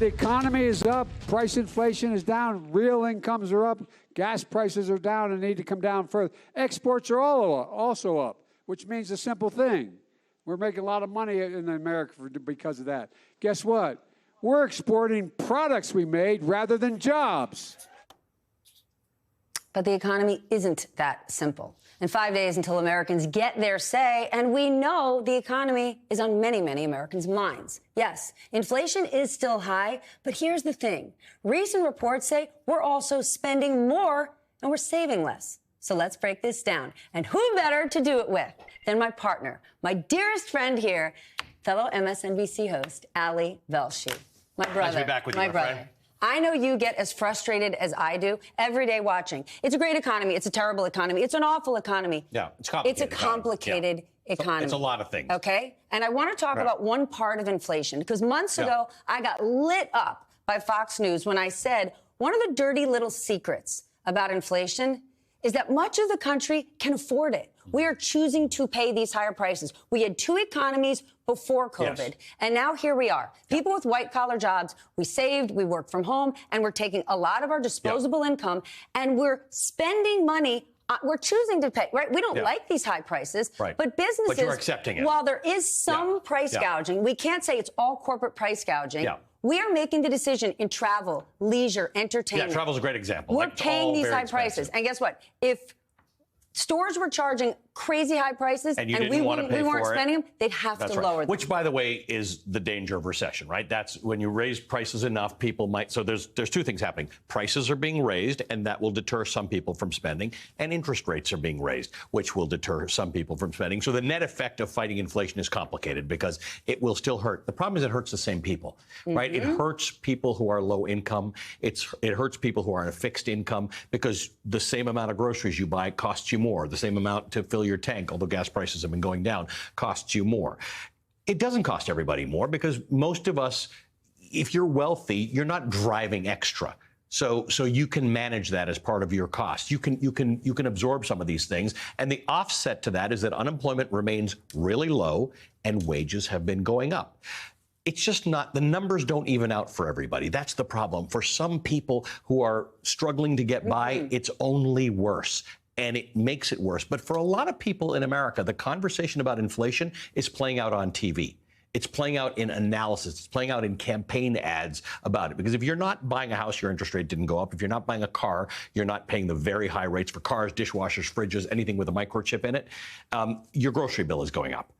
The economy is up, price inflation is down, real incomes are up, gas prices are down and need to come down further. Exports are also up, which means a simple thing. We're making a lot of money in America because of that. Guess what? We're exporting products we made rather than jobs. But the economy isn't that simple. In 5 days until Americans get their say, and we know the economy is on many, many Americans' minds. Yes, inflation is still high, but here's the thing. Recent reports say we're also spending more and we're saving less. So let's break this down. And who better to do it with than my partner, my dearest friend here, fellow MSNBC host, Ali Velshi. My brother. Nice to be back with you, my friend. I know you get as frustrated as I do every day watching. It's a great economy. It's a terrible economy. It's an awful economy. Yeah, it's complicated. It's a complicated economy. It's a lot of things. Okay? And I want to talk about one part of inflation, because months ago, I got lit up by Fox News when I said one of the dirty little secrets about inflation is that much of the country can afford it. We are choosing to pay these higher prices. We had two economies before COVID, and now here we are. People with white-collar jobs, we saved, we worked from home, and we're taking a lot of our disposable income, and we're spending money. We're choosing to pay, right? We don't like these high prices, but businesses, but you're accepting it. While there is some price gouging, we can't say it's all corporate price gouging. We are making the decision in travel, leisure, entertainment. Yeah, travel's a great example. We're paying these high prices. And guess what? If stores were charging crazy high prices and we weren't spending them, they'd have to lower them. Which, by the way, is the danger of recession, right? That's when you raise prices enough, people might. So there's two things happening. Prices are being raised, and that will deter some people from spending. And interest rates are being raised, which will deter some people from spending. So the net effect of fighting inflation is complicated because it will still hurt. The problem is it hurts the same people, right? It hurts people who are low income. It hurts people who are on a fixed income because the same amount of groceries you buy costs you more. The same amount to fill your tank, although gas prices have been going down, costs you more. It doesn't cost everybody more because most of us, if you're wealthy, you're not driving extra. So you can manage that as part of your cost. You can absorb some of these things. And the offset to that is that unemployment remains really low and wages have been going up. It's just not, the numbers don't even out for everybody. That's the problem. For some people who are struggling to get by, it's only worse. And it makes it worse. But for a lot of people in America, the conversation about inflation is playing out on TV. It's playing out in analysis. It's playing out in campaign ads about it. Because if you're not buying a house, your interest rate didn't go up. If you're not buying a car, you're not paying the very high rates for cars, dishwashers, fridges, anything with a microchip in it. Your grocery bill is going up.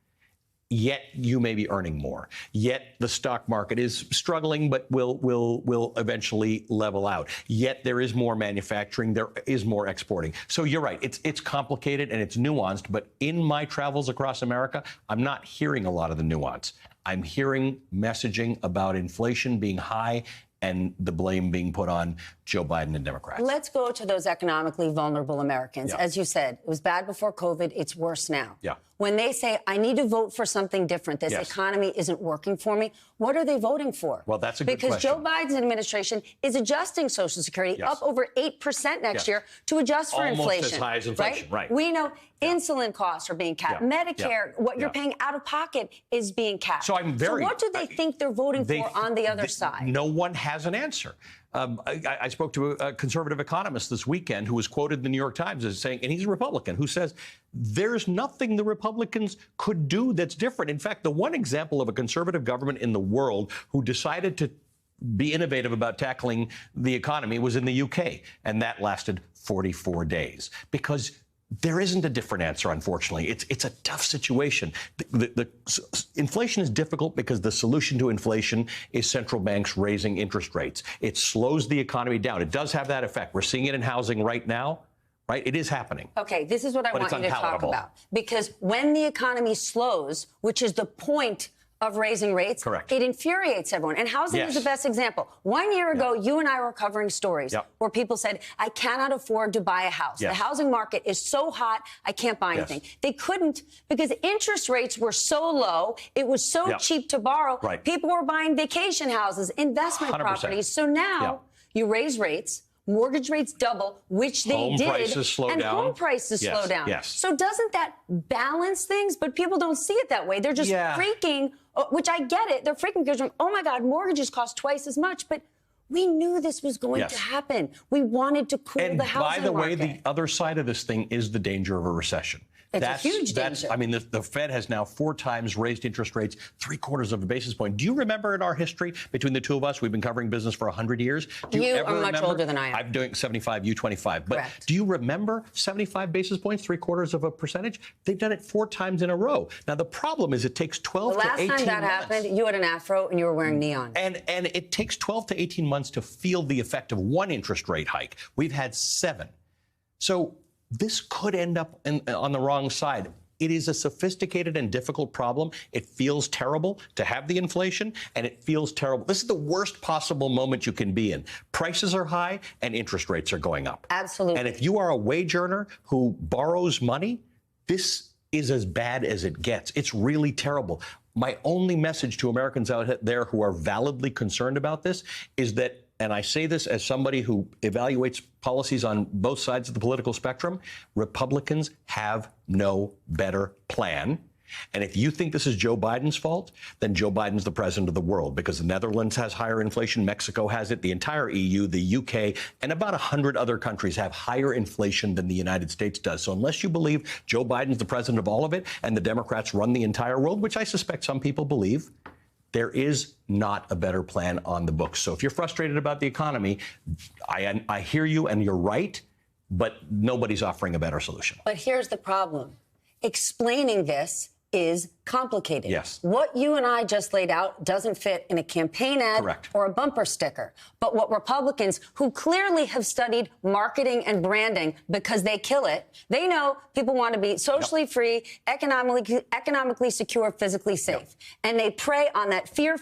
Yet you may be earning more. Yet the stock market is struggling, but will eventually level out. Yet there is more manufacturing. There is more exporting. So you're right. It's complicated and it's nuanced. But in my travels across America, I'm not hearing a lot of the nuance. I'm hearing messaging about inflation being high and the blame being put on Joe Biden and Democrats. Let's go to those economically vulnerable Americans. As you said, it was bad before COVID. It's worse now. When they say, I need to vote for something different, this economy isn't working for me, what are they voting for? Well, that's a good question. Because Joe Biden's administration is adjusting Social Security up over 8% next year to adjust for inflation. Almost as high as inflation, right? We know insulin costs are being capped. Medicare, what you're paying out of pocket is being capped. So So what do they think they're voting for on the other side? No one has an answer. I spoke to a conservative economist this weekend who was quoted in the New York Times as saying, and he's a Republican, who says there's nothing the Republicans could do that's different. In fact, the one example of a conservative government in the world who decided to be innovative about tackling the economy was in the UK, and that lasted 44 days because there isn't a different answer, unfortunately. It's a tough situation. The inflation is difficult because the solution to inflation is central banks raising interest rates. It slows the economy down. It does have that effect. We're seeing it in housing right now. Right? It is happening. Okay, this is what I want you to talk about. Because when the economy slows, which is the point of raising rates, it infuriates everyone. And housing is the best example. 1 year ago, you and I were covering stories where people said, I cannot afford to buy a house. The housing market is so hot, I can't buy anything. They couldn't because interest rates were so low. It was so cheap to borrow. People were buying vacation houses, investment 100%. Properties. So now you raise rates. Mortgage rates double, which they did, and home prices slow down. So doesn't that balance things? But people don't see it that way. They're just freaking which I get it. They're freaking because oh my God, mortgages cost twice as much, but we knew this was going to happen. We wanted to cool the housing market. And by the way, the other side of this thing is the danger of a recession. It's a huge danger. I mean, the Fed has now 4 times raised interest rates, 3/4 of a basis point. Do you remember in our history, between the two of us, we've been covering business for 100 years. Do you ever are much remember, older than I am. I'm doing 75, you 25. But Correct. do you remember 75 basis points, 3/4%? They've done it 4 times in a row. Now, the problem is it takes 12 to 18 months. The last time that happened, you had an afro and you were wearing neon. And it takes 12 to 18 months to feel the effect of 1 interest rate hike. We've had 7. So this could end up on the wrong side. It is a sophisticated and difficult problem. It feels terrible to have the inflation, and it feels terrible. This is the worst possible moment you can be in. Prices are high, and interest rates are going up. Absolutely. And if you are a wage earner who borrows money, this is as bad as it gets. It's really terrible. My only message to Americans out there who are validly concerned about this is that, and I say this as somebody who evaluates policies on both sides of the political spectrum, Republicans have no better plan. And if you think this is Joe Biden's fault, then Joe Biden's the president of the world, because the Netherlands has higher inflation, Mexico has it, the entire EU, the UK, and about 100 other countries have higher inflation than the United States does. So unless you believe Joe Biden's the president of all of it and the Democrats run the entire world, which I suspect some people believe, there is not a better plan on the books. So if you're frustrated about the economy, I hear you and you're right, but nobody's offering a better solution. But here's the problem. Explaining this is complicated. Yes. What you and I just laid out doesn't fit in a campaign ad Correct. or a bumper sticker. But what Republicans, who clearly have studied marketing and branding because they kill it, they know people want to be socially free, economically secure, physically safe. And they prey on that fear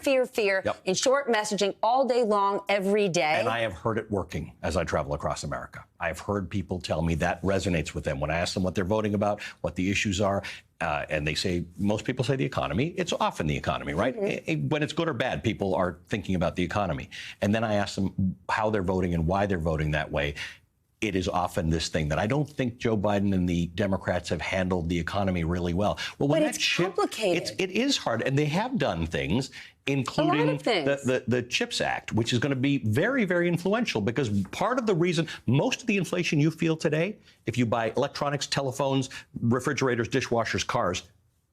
in short messaging all day long, every day. And I have heard it working as I travel across America. I've heard people tell me that resonates with them. When I ask them what they're voting about, what the issues are, and they say, most people say the economy. It's often the economy, right? Mm-hmm. When it's good or bad, people are thinking about the economy. And then I ask them how they're voting and why they're voting that way. It is often this thing that I don't think Joe Biden and the Democrats have handled the economy really well. Well, when but it's complicated. It is hard, and they have done things, including the CHIPS Act, which is going to be very, very influential, because part of the reason most of the inflation you feel today, if you buy electronics, telephones, refrigerators, dishwashers, cars,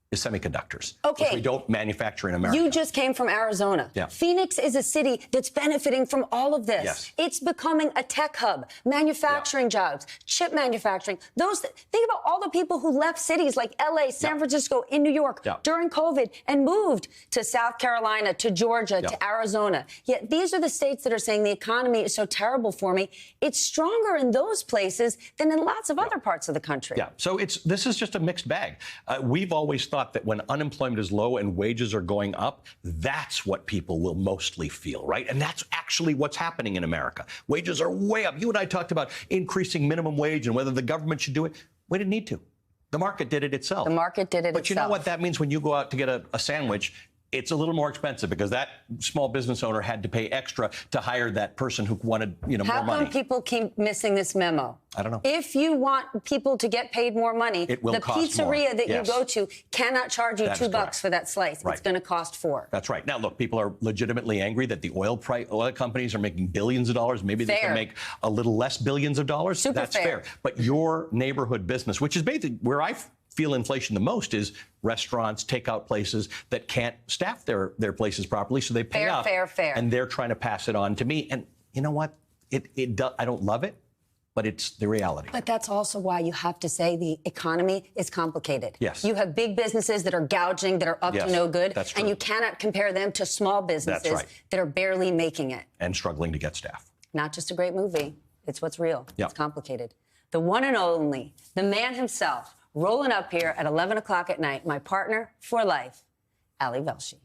is semiconductors, which we don't manufacture in America. You just came from Arizona. Yeah. Phoenix is a city that's benefiting from all of this. Yes. It's becoming a tech hub, manufacturing jobs, chip manufacturing. Think about all the people who left cities like LA, San Francisco, in New York during COVID and moved to South Carolina, to Georgia, to Arizona. Yet these are the states that are saying the economy is so terrible for me. It's stronger in those places than in lots of other parts of the country. Yeah. So this is just a mixed bag. We've always thought that when unemployment is low and wages are going up, that's what people will mostly feel, right? And that's actually what's happening in America. Wages are way up. You and I talked about increasing minimum wage and whether the government should do it. We didn't need to. The market did it itself. The market did it itself. But you know what that means when you go out to get a sandwich? It's a little more expensive because that small business owner had to pay extra to hire that person who wanted, more money. How come people keep missing this memo? I don't know. If you want people to get paid more money, it will the cost more. pizzeria that you go to cannot charge you $2 for that slice. Right. It's going to cost $4. That's right. Now, look, people are legitimately angry that the oil companies are making billions of dollars. Maybe they can make a little less billions of dollars. That's fair. But your neighborhood business, which is basically where I feel inflation the most, is restaurants, takeout places that can't staff their places properly, so they pay up. Fair. And they're trying to pass it on to me. And you know what? I don't love it, but it's the reality. But that's also why you have to say the economy is complicated. Yes. You have big businesses that are gouging, that are up to no good. That's true. And you cannot compare them to small businesses that are barely making it. And struggling to get staff. Not just a great movie. It's what's real. Yep. It's complicated. The one and only, the man himself, rolling up here at 11 o'clock at night, my partner for life, Ali Velshi.